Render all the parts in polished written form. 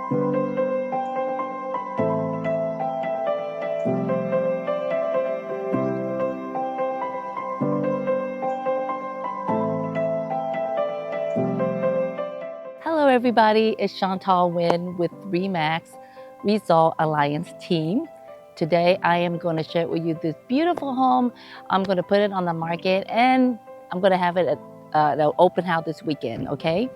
Hello everybody, it's Chantal Nguyen with RE/MAX Resort Alliance team. Today I am going to share with you this beautiful home. I'm going to put it on the market and I'm going to have it at the open house this weekend, okay?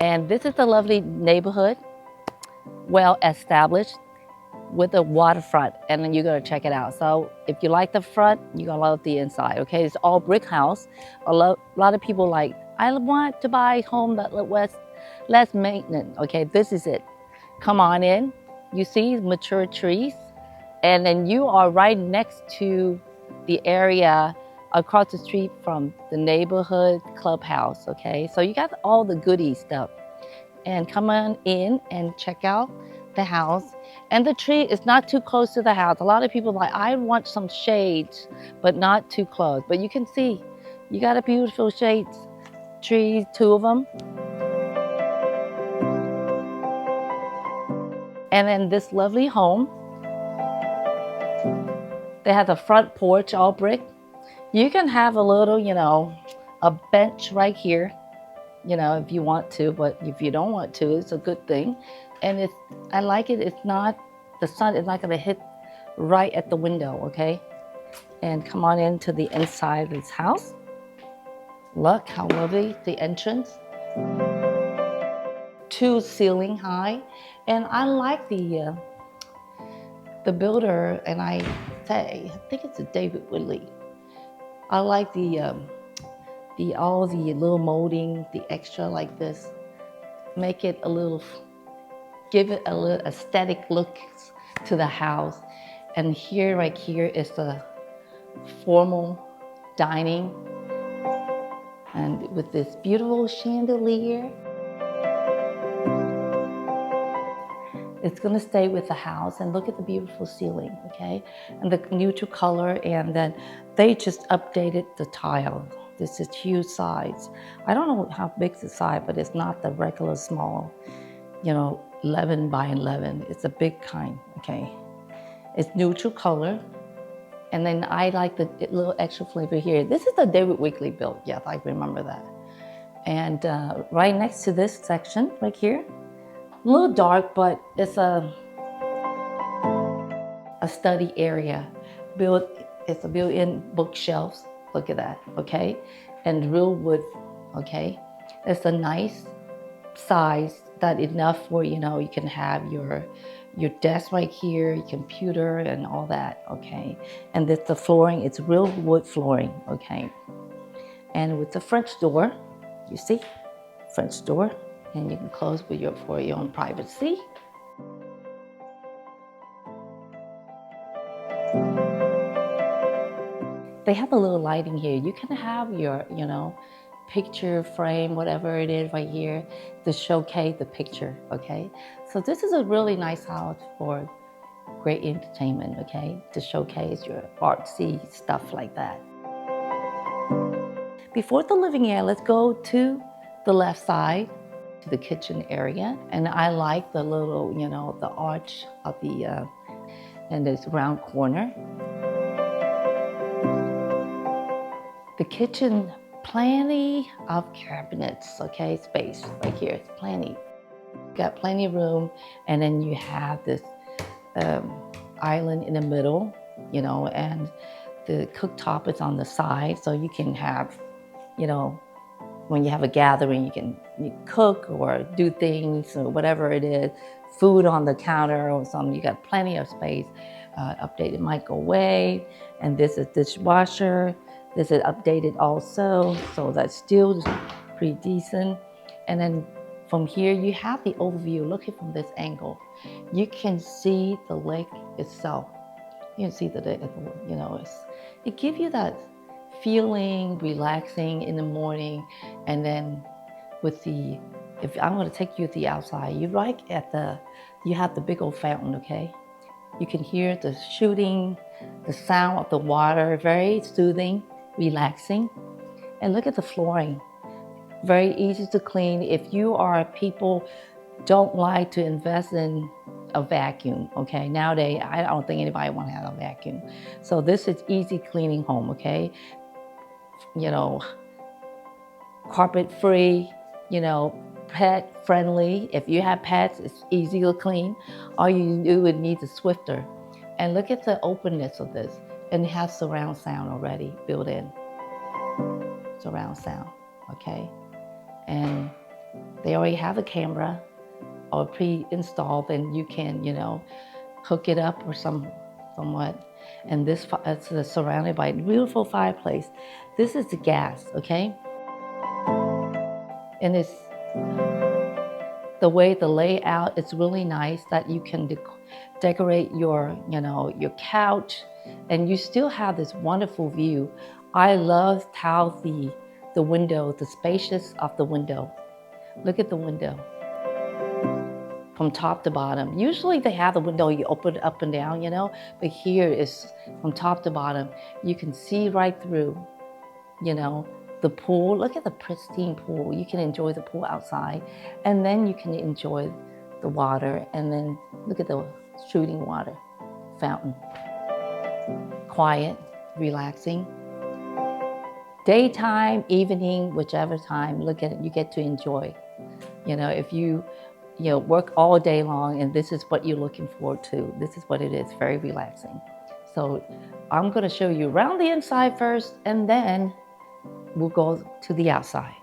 And this is a lovely neighborhood, well established with a waterfront, and then you're going to check it out. So if you like the front, you're going to love the inside, okay? It's all brick house. A lot of people like, I want to buy a home that was less maintenance, okay? This is it. Come on in. You see mature trees, and then you are right next to the area across the street from the neighborhood clubhouse, okay? So you got all the goodie stuff. And come on in and check out the house. And the tree is not too close to the house. A lot of people are like, I want some shades, but not too close. But you can see, you got a beautiful shades trees, 2 of them. And then this lovely home, they have the front porch all brick. You can have a little, a bench right here, if you want to, but if you don't want to, it's a good thing. And I like it, the sun is not gonna hit right at the window, okay? And come on into the inside of this house. Look how lovely the entrance. 2 ceiling high. And I like the builder, and I think it's a David Whitley. I like all the little molding, the extra like this. Make it give it a little aesthetic look to the house. And here, right here, is the formal dining. And with this beautiful chandelier. It's gonna stay with the house, and look at the beautiful ceiling, okay? And the neutral color, and then they just updated the tile. This is huge size. I don't know how big the size, but it's not the regular small, 11 by 11. It's a big kind, okay? It's neutral color. And then I like the little extra flavor here. This is the David Whitley built, yes, I remember that. And right next to this section, right here, a little dark, but it's a study area. It's a built-in bookshelves. Look at that, okay? And real wood, okay? It's a nice size that enough where, you can have your desk right here, your computer and all that, okay? And the flooring, it's real wood flooring, okay? And with the French door, you see, French door. And you can close for your own privacy. They have a little lighting here. You can have your, picture frame, whatever it is right here, to showcase the picture, okay? So this is a really nice house for great entertainment, okay? To showcase your artsy stuff like that. Before the living area, let's go to the left side, to the kitchen area. And I like the little, the arch of and this round corner. The kitchen, plenty of cabinets, okay, space right here, it's plenty. Got plenty of room, and then you have this island in the middle, and the cooktop is on the side, so you can have, when you have a gathering, you can cook or do things or whatever it is, food on the counter or something. You got plenty of space. Updated microwave, and this is dishwasher. This is updated also, so that's still pretty decent. And then from here, you have the overview. Looking from this angle, you can see the lake itself. You can see the lake, it gives you that feeling relaxing in the morning. And then if I'm going to take you to the outside, you have the big old fountain, okay? You can hear the shooting, the sound of the water, very soothing, relaxing. And look at the flooring, very easy to clean. If you are people don't like to invest in a vacuum, okay? Nowadays, I don't think anybody want to have a vacuum. So this is easy cleaning home, okay? You know, carpet free, you know, pet friendly. If you have pets, it's easy to clean. All you do is need the Swifter. And look at the openness of this. And it has surround sound already built in. Surround sound, okay? And they already have a camera or pre-installed, and you can, you know, hook it up or somewhat. And this is surrounded by a beautiful fireplace. This is the gas, okay? And it's the way the layout is really nice that you can decorate your, you know, your couch, and you still have this wonderful view. I love how the window, the spacious of the window. Look at the window from top to bottom. Usually they have the window, you open it up and down, you know, but here is from top to bottom. You can see right through, you know, the pool. Look at the pristine pool. You can enjoy the pool outside, and then you can enjoy the water, and then look at the shooting water fountain. Quiet, relaxing. Daytime, evening, whichever time, look at it, you get to enjoy. You know, if you work all day long and this is what you're looking forward to, this is what it is, very relaxing. So I'm gonna show you around the inside first, and then we'll go to the outside.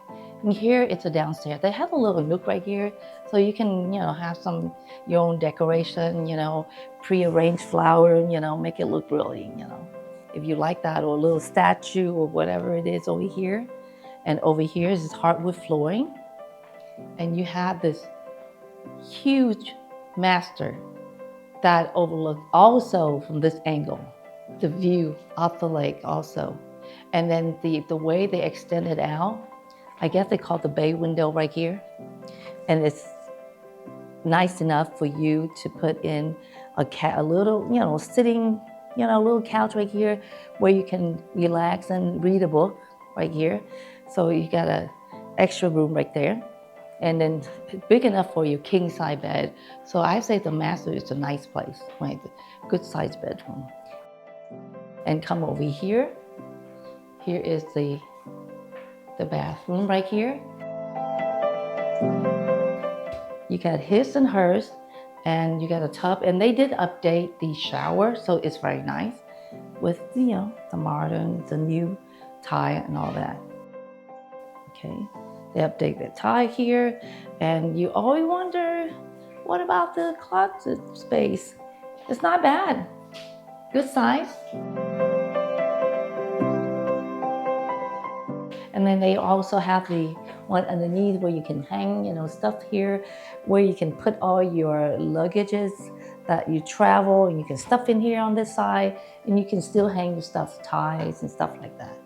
And here it's a downstairs. They have a little nook right here, so you can, you know, have some your own decoration, you know, pre-arranged flower, you know, make it look really, you know, if you like that, or a little statue or whatever it is over here. And over here is this hardwood flooring, and you have this huge master that overlooks also from this angle, the view of the lake also. And then the way they extend it out, I guess they call it the bay window right here. And it's nice enough for you to put in a little, you know, sitting, you know, a little couch right here where you can relax and read a book right here. So you got an extra room right there. And then big enough for your king size bed. So I say the master is a nice place, right? Good sized bedroom. And come over here. Here is the bathroom right here. You got his and hers, and you got a tub. And they did update the shower, so it's very nice with, you know, the modern, the new tile and all that. Okay, they update the tile here, and you always wonder, what about the closet space? It's not bad, good size. And then they also have the one underneath where you can hang, you know, stuff here, where you can put all your luggages that you travel, and you can stuff in here on this side, and you can still hang your stuff, ties and stuff like that.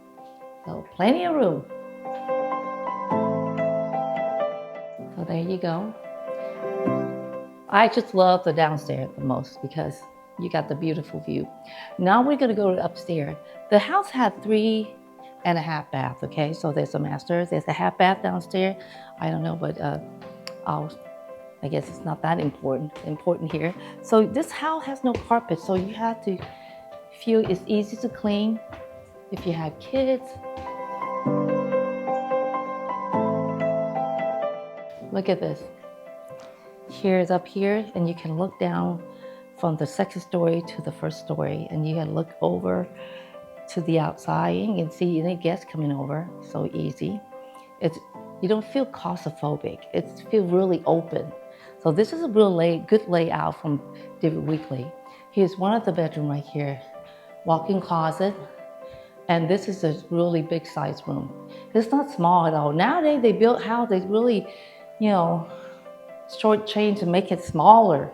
So plenty of room. So there you go. I just love the downstairs the most because you got the beautiful view. Now we're gonna go upstairs. The house had 3.5 baths, okay? So there's a master, there's a half bath downstairs. I don't know, but I guess it's not that important here. So this house has no carpet, so you have to feel it's easy to clean if you have kids. Look at this. Here's up here, and you can look down from the second story to the first story, and you can look over to the outside and you can see any guests coming over. So easy. You don't feel claustrophobic. It feels really open. So this is a real good layout from David Weekley. Here's one of the bedroom right here, walk-in closet, and this is a really big size room. It's not small at all. Nowadays they build houses really, you know, short change to make it smaller.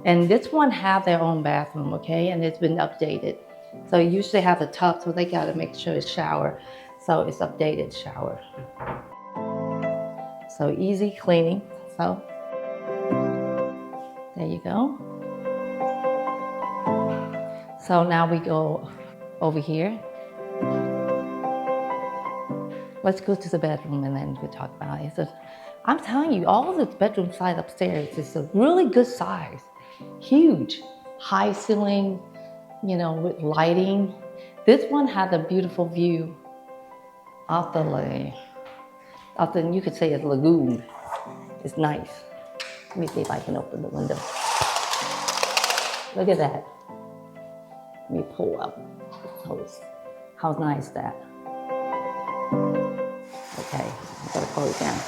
And this one have their own bathroom, okay, and it's been updated. So you usually have a tub, so they gotta make sure it's shower. So it's updated shower. So easy cleaning. So there you go. So now we go over here. Let's go to the bedroom and then we'll talk about it. It's a I'm telling you, all the bedroom size upstairs is a really good size. Huge, high ceiling, you know, with lighting. This one had a beautiful view of the lake. Of the, you could say a lagoon. It's nice. Let me see if I can open the window. Look at that. Let me pull up the house. How nice that. Okay, I'm gonna close it down.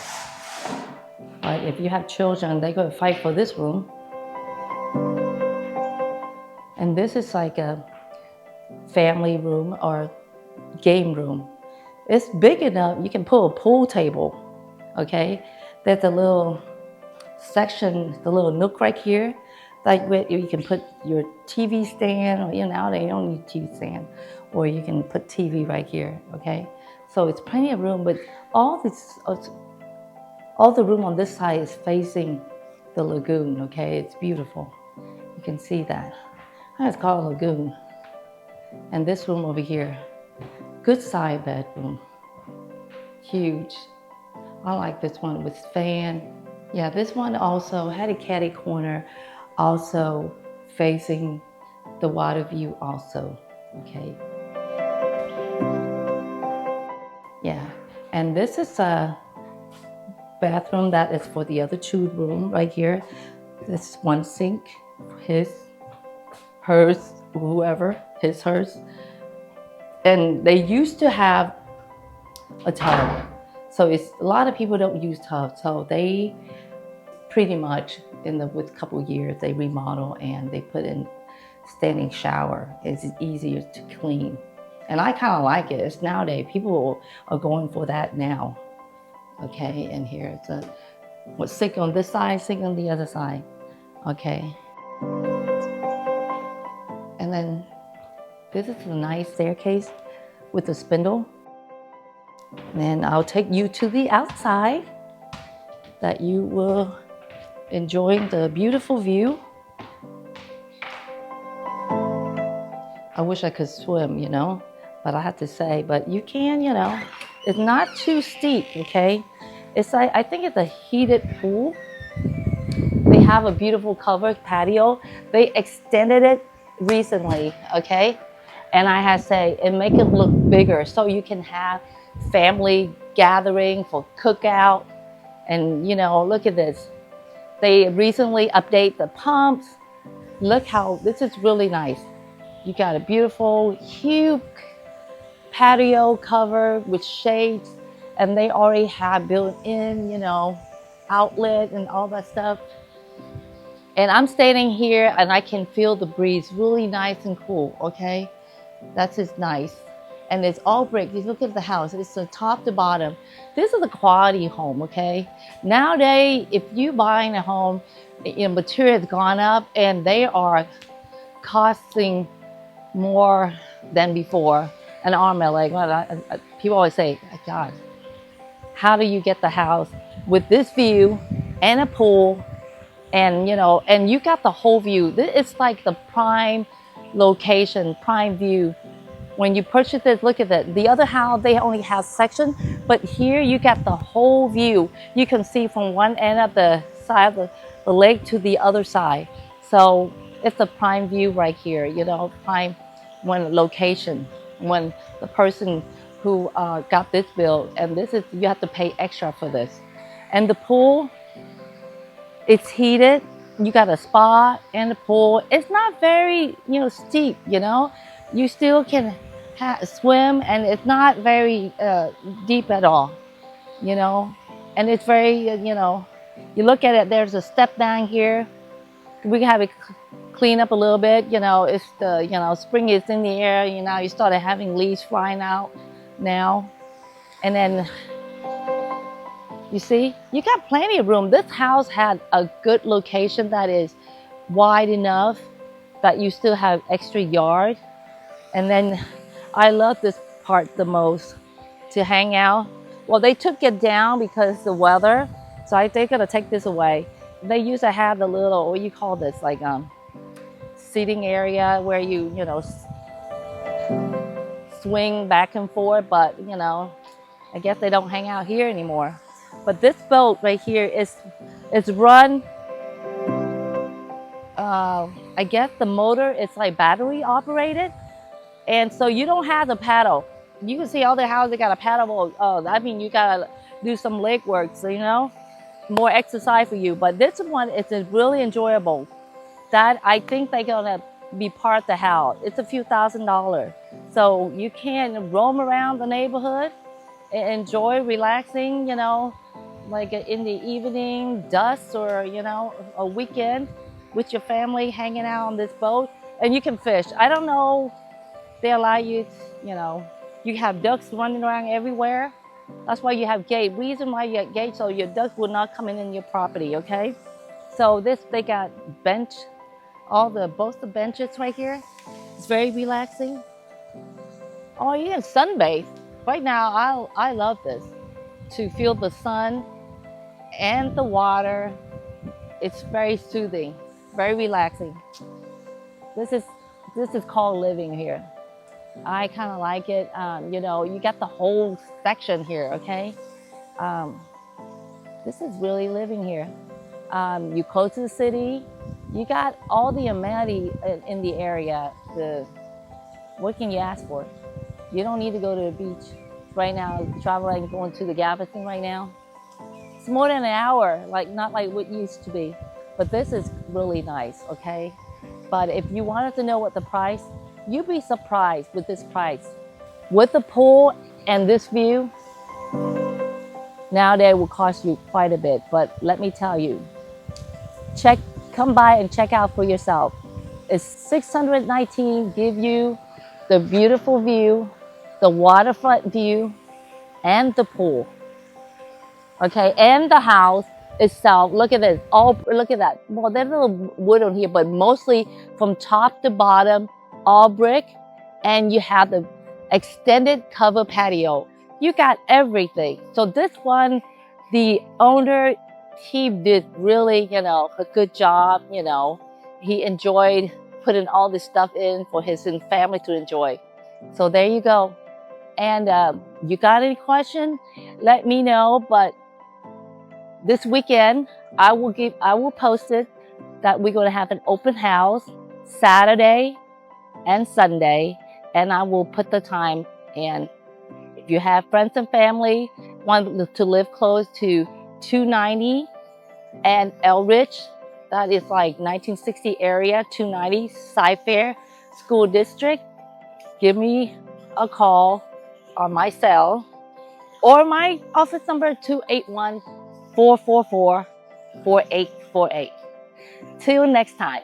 But if you have children, they're gonna fight for this room. And this is like a family room or game room. It's big enough, you can put a pool table, okay? There's a little section, the little nook right here, like where you can put your TV stand, or you know, they don't need TV stand, or you can put TV right here, okay? So it's plenty of room, but all the room on this side is facing the lagoon, okay? It's beautiful. You can see that. It's called a lagoon. And this room over here, good side bedroom, huge. I like this one with fan. Yeah, this one also had a caddy corner, also facing the water view also, okay? Yeah, and this is a bathroom that is for the other two room right here. This one sink, his, hers, whoever, his, hers. And they used to have a tub. So it's a lot of people don't use tubs. So they pretty much with a couple of years, they remodel and they put in standing shower. It's easier to clean. And I kind of like it. It's nowadays, people are going for that now. Okay, and here it's a sink on this side, sink on the other side. Okay. And then this is a nice staircase with a spindle. And then I'll take you to the outside that you will enjoy the beautiful view. I wish I could swim, you know, but I have to say, but you can, you know, it's not too steep, okay? It's like, I think it's a heated pool. They have a beautiful covered patio. They extended it recently, okay? And I have to say, it make it look bigger so you can have family gathering for cookout. And you know, look at this. They recently update the pumps. Look how, this is really nice. You got a beautiful, huge patio cover with shades, and they already have built-in, you know, outlet and all that stuff. And I'm standing here and I can feel the breeze, really nice and cool, okay? That's just nice. And it's all brick. You look at the house, it's from top to bottom. This is a quality home, okay? Nowadays, if you buying a home, you know, material has gone up and they are costing more than before. An arm and a leg. People always say, God, how do you get the house with this view and a pool? And you know, and you got the whole view. It's like the prime location, prime view. When you purchase this, look at it. The other house, they only have section, but here you got the whole view. You can see from one end of the side of the lake to the other side. So it's a prime view right here, you know, prime one location. When the person who got this built, and this is, you have to pay extra for this. And the pool, it's heated. You got a spa and a pool. It's not very, you know, steep, you know. You still can swim, and it's not very deep at all, you know. And it's very, you know, you look at it, there's a step down here. We have it clean up a little bit, you know. It's the, you know, spring is in the air, you know, you started having leaves flying out now. And then, you see, you got plenty of room. This house had a good location that is wide enough that you still have extra yard. And then I love this part the most, to hang out. Well, they took it down because the weather, so they're gonna take this away. They used to have the little, what do you call this, like seating area where you know, swing back and forth, but you know, I guess they don't hang out here anymore. But this boat right here is run. I guess the motor is like battery operated, and so you don't have the paddle. You can see all the houses got a paddle. Oh, I mean, you gotta do some leg work, so you know, more exercise for you. But this one is really enjoyable. That I think they're gonna be part of the house. It's a few $1,000s, so you can roam around the neighborhood and enjoy relaxing. You know, like in the evening, dusk, or you know, a weekend with your family hanging out on this boat, and you can fish. I don't know. They allow you, you know, you have ducks running around everywhere. That's why you have gate. Reason why you have gate, so your ducks will not come in your property, okay? So they got bench, both the benches right here. It's very relaxing. Oh, you can sunbathe. Right now, I love this. To feel the sun and the water. It's very soothing, very relaxing. This is called living here. I kind of like it. You know, you got the whole section here, okay? This is really living here. You close to the city. You got all the amenity in the area. What can you ask for? You don't need to go to the beach. Right now, traveling, going to the Galveston right now. It's more than an hour, like not like what used to be. But this is really nice, okay? But if you wanted to know what the price, you'd be surprised with this price. With the pool and this view, now that will cost you quite a bit. But let me tell you, come by and check out for yourself. It's $619, give you the beautiful view, the waterfront view, and the pool. Okay, and the house itself. Look at this. Look at that. Well, there's a little wood on here, but mostly from top to bottom, all brick. And you have the extended cover patio. You got everything. So this one, the owner, he did really, you know, a good job. You know, he enjoyed putting all this stuff in for his family to enjoy. So there you go. And you got any question? Let me know. But this weekend, I will post it that we're going to have an open house Saturday and Sunday, and I will put the time in. If you have friends and family want to live close to 290 and Elrich, that is like 1960 area, 290 Cypress School District, give me a call on my cell or my office number 281-444-4848. Till next time.